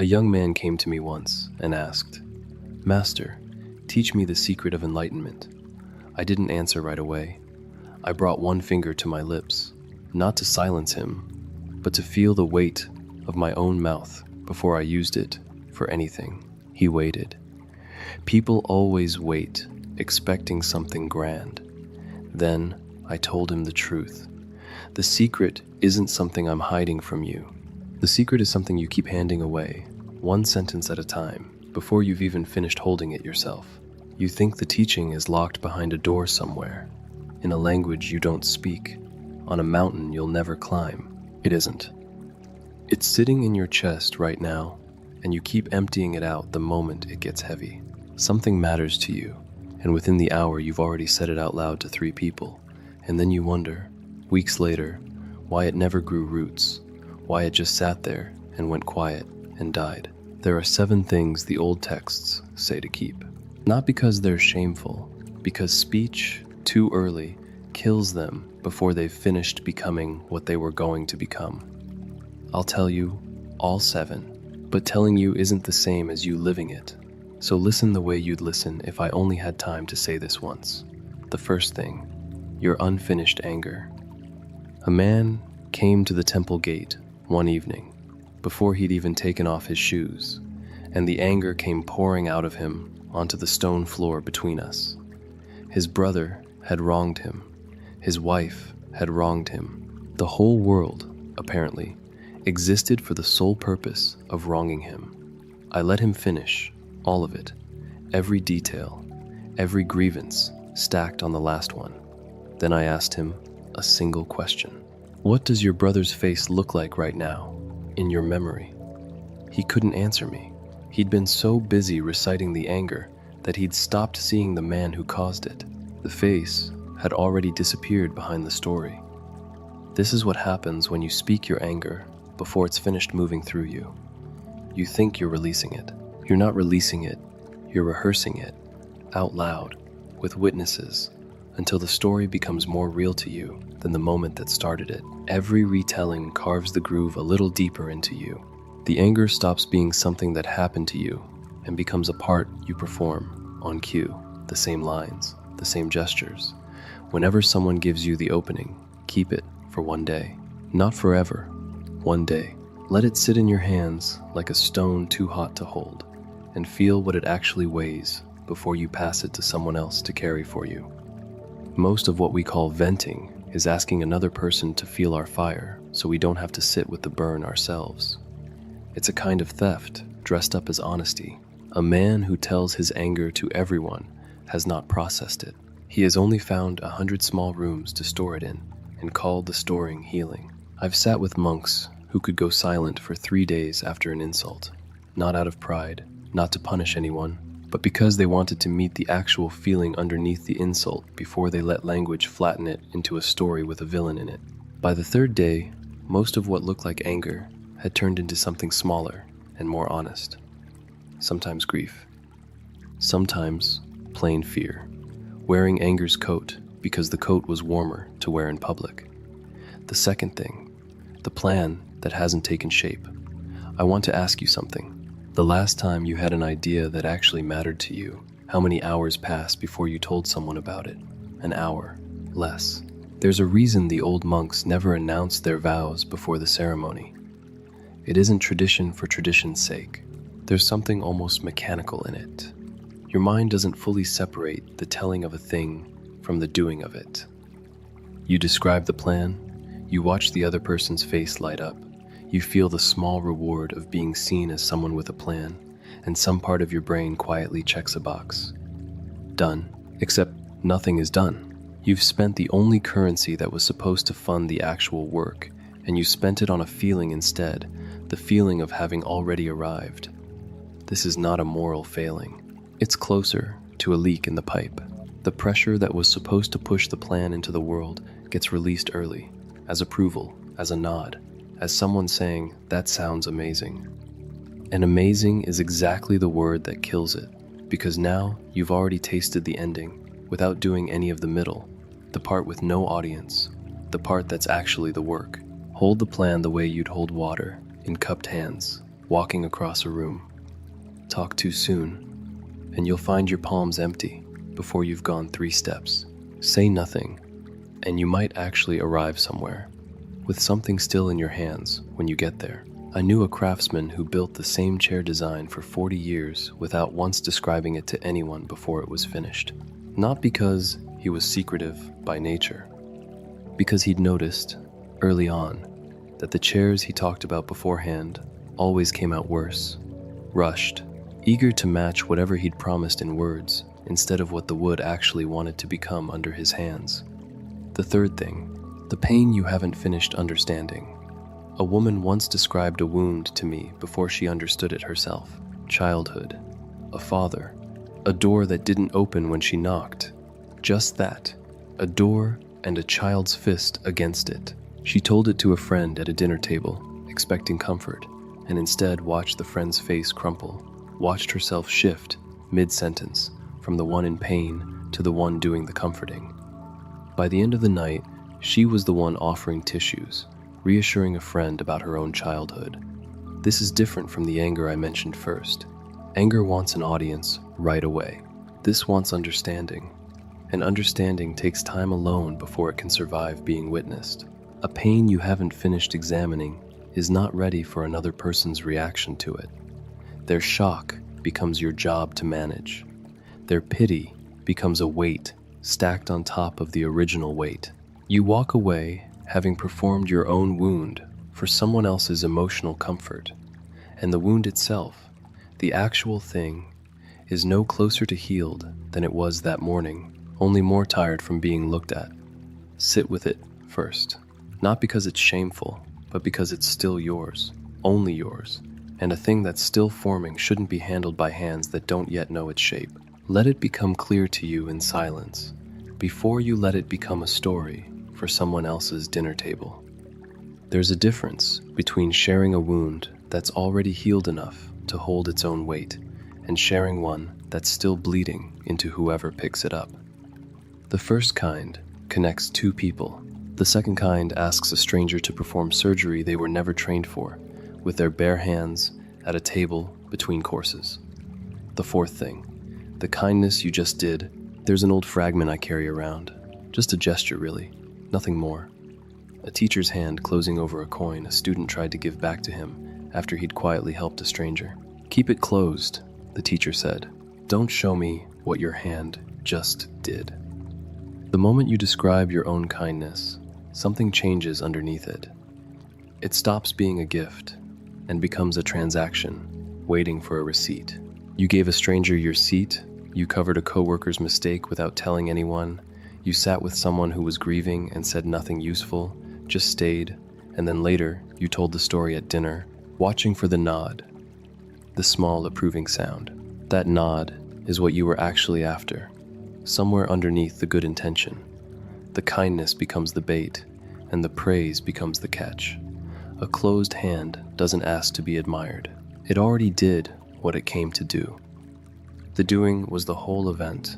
A young man came to me once and asked, "Master, teach me the secret of enlightenment." I didn't answer right away. I brought one finger to my lips, not to silence him, but to feel the weight of my own mouth before I used it for anything. He waited. People always wait, expecting something grand. Then I told him the truth. The secret isn't something I'm hiding from you. The secret is something you keep handing away, one sentence at a time, before you've even finished holding it yourself. You think the teaching is locked behind a door somewhere, in a language you don't speak, on a mountain you'll never climb. It isn't. It's sitting in your chest right now, and you keep emptying it out the moment it gets heavy. Something matters to you, and within the hour you've already said it out loud to 3 people, and then you wonder, weeks later, why it never grew roots, why it just sat there and went quiet and died. There are 7 things the old texts say to keep. Not because they're shameful, because speech, too early, kills them before they've finished becoming what they were going to become. I'll tell you all 7, but telling you isn't the same as you living it. So listen the way you'd listen if I only had time to say this once. The first thing, your unfinished anger. A man came to the temple gate one evening, before he'd even taken off his shoes, and the anger came pouring out of him onto the stone floor between us. His brother had wronged him. His wife had wronged him. The whole world, apparently, existed for the sole purpose of wronging him. I let him finish, all of it, every detail, every grievance stacked on the last one. Then I asked him a single question. What does your brother's face look like right now, in your memory? He couldn't answer me. He'd been so busy reciting the anger that he'd stopped seeing the man who caused it. The face had already disappeared behind the story. This is what happens when you speak your anger before it's finished moving through you. You think you're releasing it. You're not releasing it. You're rehearsing it, out loud, with witnesses, until the story becomes more real to you than the moment that started it. Every retelling carves the groove a little deeper into you. The anger stops being something that happened to you and becomes a part you perform on cue, the same lines, the same gestures. Whenever someone gives you the opening, keep it for one day. Not forever, one day. Let it sit in your hands like a stone too hot to hold, and feel what it actually weighs before you pass it to someone else to carry for you. Most of what we call venting is asking another person to feel our fire so we don't have to sit with the burn ourselves. It's a kind of theft dressed up as honesty. A man who tells his anger to everyone has not processed it. He has only found 100 small rooms to store it in and called the storing healing. I've sat with monks who could go silent for 3 days after an insult, not out of pride, not to punish anyone, but because they wanted to meet the actual feeling underneath the insult before they let language flatten it into a story with a villain in it. By the 3rd day, most of what looked like anger had turned into something smaller and more honest. Sometimes grief. Sometimes plain fear, wearing anger's coat because the coat was warmer to wear in public. The second thing, the plan that hasn't taken shape. I want to ask you something. The last time you had an idea that actually mattered to you, how many hours passed before you told someone about it? An hour, less. There's a reason the old monks never announced their vows before the ceremony. It isn't tradition for tradition's sake. There's something almost mechanical in it. Your mind doesn't fully separate the telling of a thing from the doing of it. You describe the plan, you watch the other person's face light up, you feel the small reward of being seen as someone with a plan, and some part of your brain quietly checks a box. Done. Except nothing is done. You've spent the only currency that was supposed to fund the actual work, and you spent it on a feeling instead, the feeling of having already arrived. This is not a moral failing. It's closer to a leak in the pipe. The pressure that was supposed to push the plan into the world gets released early, as approval, as a nod, as someone saying, "That sounds amazing." And amazing is exactly the word that kills it, because now you've already tasted the ending without doing any of the middle, the part with no audience, the part that's actually the work. Hold the plan the way you'd hold water, in cupped hands. walking across a room. Talk too soon, and you'll find your palms empty before you've gone 3 steps. Say nothing, and you might actually arrive somewhere, with something still in your hands when you get there. I knew a craftsman who built the same chair design for 40 years without once describing it to anyone before it was finished. Not because he was secretive by nature, because he'd noticed, early on, that the chairs he talked about beforehand always came out worse, rushed, eager to match whatever he'd promised in words instead of what the wood actually wanted to become under his hands. The third thing, the pain you haven't finished understanding. A woman once described a wound to me before she understood it herself. Childhood, a father, a door that didn't open when she knocked. Just that, a door and a child's fist against it. She told it to a friend at a dinner table, expecting comfort, and instead watched the friend's face crumple, watched herself shift, mid-sentence, from the one in pain to the one doing the comforting. By the end of the night, she was the one offering tissues, reassuring a friend about her own childhood. This is different from the anger I mentioned first. Anger wants an audience right away. This wants understanding, and understanding takes time alone before it can survive being witnessed. A pain you haven't finished examining is not ready for another person's reaction to it. Their shock becomes your job to manage. Their pity becomes a weight stacked on top of the original weight. You walk away having performed your own wound for someone else's emotional comfort, and the wound itself, the actual thing, is no closer to healed than it was that morning, only more tired from being looked at. Sit with it first, not because it's shameful, but because it's still yours, only yours, and a thing that's still forming shouldn't be handled by hands that don't yet know its shape. Let it become clear to you in silence, before you let it become a story for someone else's dinner table. There's a difference between sharing a wound that's already healed enough to hold its own weight and sharing one that's still bleeding into whoever picks it up. The first kind connects 2 people. The second kind asks a stranger to perform surgery they were never trained for, with their bare hands at a table between courses. The fourth thing, the kindness you just did. There's an old fragment I carry around, just a gesture really, nothing more. A teacher's hand closing over a coin a student tried to give back to him after he'd quietly helped a stranger. "Keep it closed," the teacher said. "Don't show me what your hand just did." The moment you describe your own kindness, something changes underneath it. It stops being a gift and becomes a transaction, waiting for a receipt. You gave a stranger your seat, you covered a coworker's mistake without telling anyone, you sat with someone who was grieving and said nothing useful, just stayed, and then later you told the story at dinner, watching for the nod, the small approving sound. That nod is what you were actually after, somewhere underneath the good intention. The kindness becomes the bait, and the praise becomes the catch. A closed hand doesn't ask to be admired. It already did what it came to do. The doing was the whole event,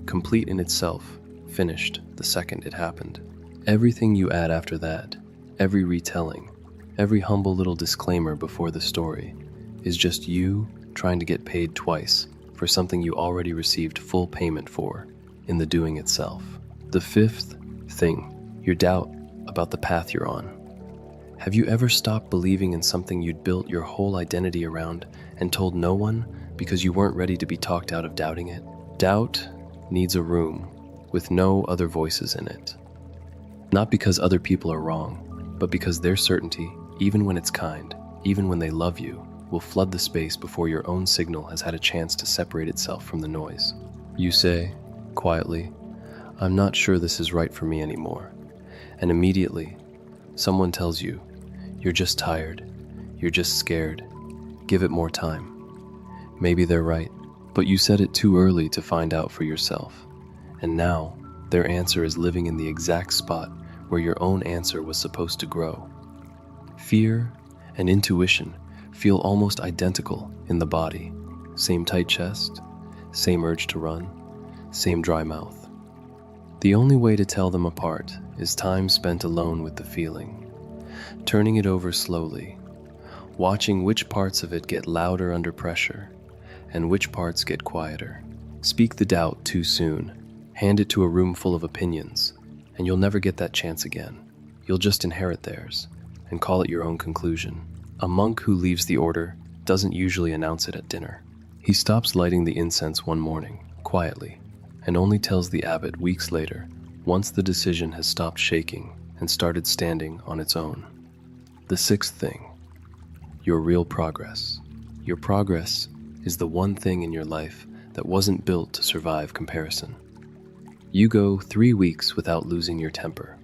complete in itself, finished the second it happened. Everything you add after that, every retelling, every humble little disclaimer before the story, is just you trying to get paid twice for something you already received full payment for in the doing itself. The fifth thing, your doubt about the path you're on. Have you ever stopped believing in something you'd built your whole identity around and told no one because you weren't ready to be talked out of doubting it? Doubt needs a room with no other voices in it. Not because other people are wrong, but because their certainty, even when it's kind, even when they love you, will flood the space before your own signal has had a chance to separate itself from the noise. You say, quietly, "I'm not sure this is right for me anymore." And immediately, someone tells you, "You're just tired. You're just scared. Give it more time." Maybe they're right, but you said it too early to find out for yourself. And now, their answer is living in the exact spot where your own answer was supposed to grow. Fear and intuition feel almost identical in the body. Same tight chest, same urge to run, same dry mouth. The only way to tell them apart is time spent alone with the feeling, turning it over slowly, watching which parts of it get louder under pressure and which parts get quieter. Speak the doubt too soon, hand it to a room full of opinions, and you'll never get that chance again. You'll just inherit theirs and call it your own conclusion. A monk who leaves the order doesn't usually announce it at dinner. He stops lighting the incense one morning, quietly, and only tells the abbot weeks later, once the decision has stopped shaking and started standing on its own. The sixth thing, your real progress. Your progress is the one thing in your life that wasn't built to survive comparison. You go 3 weeks without losing your temper.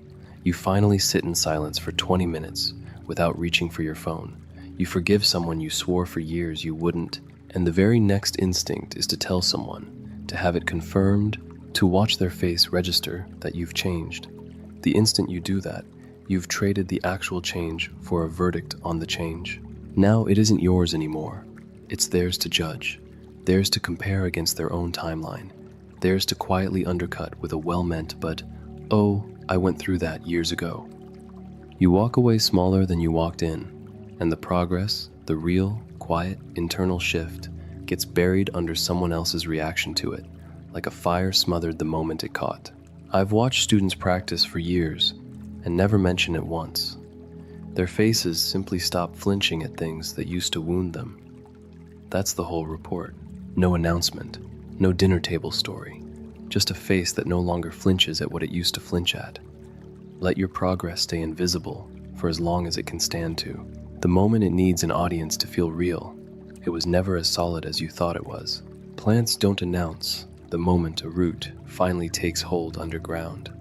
You finally sit in silence for 20 minutes without reaching for your phone. You forgive someone you swore for years you wouldn't, and the very next instinct is to tell someone, to have it confirmed, to watch their face register that you've changed. The instant you do that, you've traded the actual change for a verdict on the change. Now it isn't yours anymore. It's theirs to judge, theirs to compare against their own timeline, theirs to quietly undercut with a well-meant but, "Oh, I went through that years ago." You walk away smaller than you walked in, and the progress, the real, quiet, internal shift, gets buried under someone else's reaction to it, like a fire smothered the moment it caught. I've watched students practice for years and never mention it once. Their faces simply stop flinching at things that used to wound them. That's the whole report. No announcement, no dinner table story, just a face that no longer flinches at what it used to flinch at. Let your progress stay invisible for as long as it can stand to. The moment it needs an audience to feel real, it was never as solid as you thought it was. Plants don't announce the moment a root finally takes hold underground.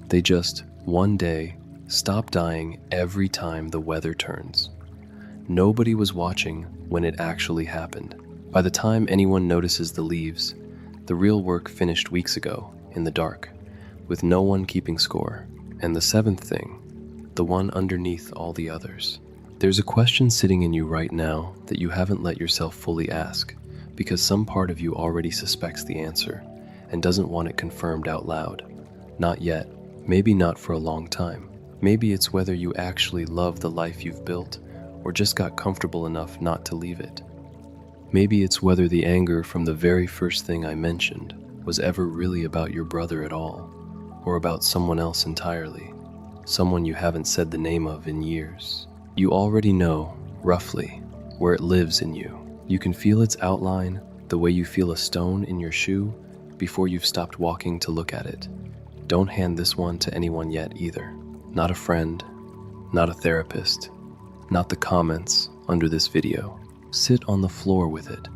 They just, one day, stop dying every time the weather turns. Nobody was watching when it actually happened. By the time anyone notices the leaves, the real work finished weeks ago, in the dark, with no one keeping score. And the seventh thing, the one underneath all the others. There's a question sitting in you right now that you haven't let yourself fully ask, because some part of you already suspects the answer and doesn't want it confirmed out loud. Not yet, maybe not for a long time. Maybe it's whether you actually love the life you've built or just got comfortable enough not to leave it. Maybe it's whether the anger from the very first thing I mentioned was ever really about your brother at all, or about someone else entirely, someone you haven't said the name of in years. You already know, roughly, where it lives in you. You can feel its outline the way you feel a stone in your shoe before you've stopped walking to look at it. Don't hand this one to anyone yet either. Not a friend, not a therapist, not the comments under this video. Sit on the floor with it,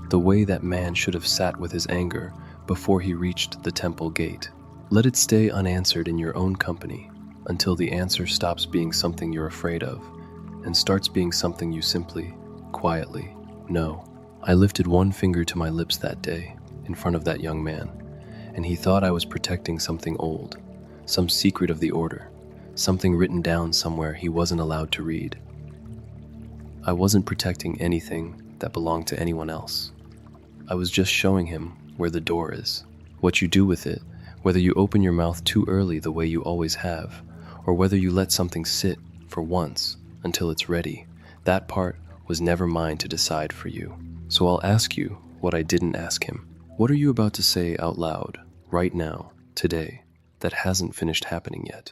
the way that man should have sat with his anger before he reached the temple gate. Let it stay unanswered in your own company until the answer stops being something you're afraid of and starts being something you simply, quietly, know. I lifted one finger to my lips that day in front of that young man, and he thought I was protecting something old, some secret of the order, something written down somewhere he wasn't allowed to read. I wasn't protecting anything that belonged to anyone else. I was just showing him where the door is. What you do with it, whether you open your mouth too early the way you always have, or whether you let something sit for once until it's ready, that part was never mine to decide for you. So I'll ask you what I didn't ask him. What are you about to say out loud, right now, today, that hasn't finished happening yet?